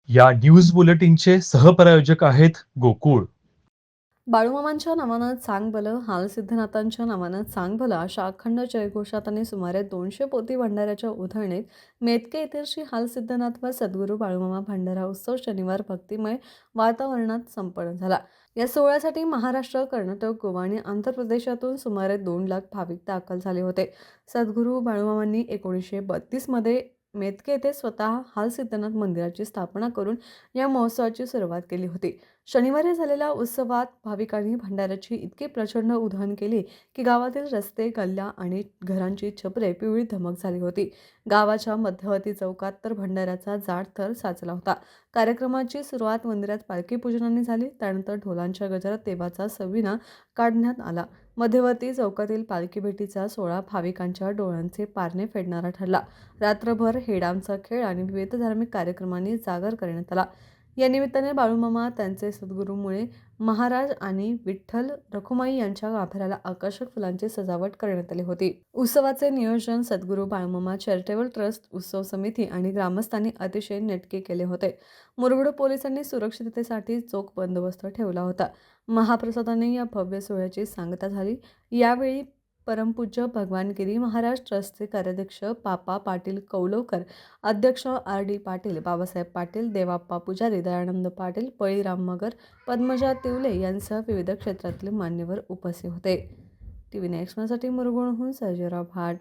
या न्यूज बुलेटिनचे सहप्रायोजक आहेत गोकुळ. बाळूमामांच्या नावानं चांग भलं, हालसिद्धनाथांच्या नावानं चांग भलं अशा अखंड जयघोषात आणि सुमारे 200 पोती भंडाऱ्याच्या उधळणीत मेतके येथील श्री हालसिद्धनाथ व सद्गुरू बाळूमामा भंडारा उत्सव शनिवार भक्तिमय वातावरणात संपन्न झाला. या सोहळ्यासाठी महाराष्ट्र, कर्नाटक, गोवा आणि आंध्र प्रदेशातून सुमारे 2 लाख भाविक दाखल झाले होते. सद्गुरू बाळूमामांनी 1932 मध्ये मेतके येथे स्वतः हालसिद्धनाथ मंदिराची स्थापना करून या महोत्सवाची सुरुवात केली होती. शनिवारी झालेल्या उत्सवात भाविकांनी भंडाऱ्याची इतकी प्रचंड उधळण केली की गावातील रस्ते, गल्ल्या आणि घरांची छपरे पिवळी धमक झाली होती. गावाच्या मध्यवर्ती चौकात तर भंडाऱ्याचा जाड थर साचला होता. कार्यक्रमाची सुरुवात मंदिरात पालखी पूजनाने झाली. त्यानंतर ढोलांच्या गजरात देवाचा सविना काढण्यात आला. मध्यवर्ती चौकातील पालखी भेटीचा सोहळा भाविकांच्या डोळ्यांचे पारणे फेडणारा ठरला. रात्रभर हेडांचा खेळ आणि विविध धार्मिक कार्यक्रमांनी जागर करण्यात आला. या निमित्ताने बाळूमामा, त्यांचे सद्गुरूमुळे महाराज आणि विठ्ठल रखुमाई यांच्या गाभाऱ्याला आकर्षक फुलांची सजावट करण्यात आली होती. उत्सवाचे नियोजन सद्गुरू बाळूमामा चॅरिटेबल ट्रस्ट, उत्सव समिती आणि ग्रामस्थांनी अतिशय नेटके केले होते. मुरगुड पोलिसांनी सुरक्षिततेसाठी चोख बंदोबस्त ठेवला होता. महाप्रसादाने या भव्य सोहळ्याची सांगता झाली. यावेळी परमपूज्य भगवानगिरी महाराज ट्रस्टचे कार्याध्यक्ष पापा पाटील कौलवकर, अध्यक्ष आर.डी. पाटील, बाबासाहेब पाटील, देवाप्पा पुजारी, दयानंद पाटील, बळीराम मगर, पद्मजा तिवले यांसह विविध क्षेत्रातील मान्यवर उपस्थित होते. टीव्ही नेक्स्टसाठी मुरगुणहून सर्जेराव भाट.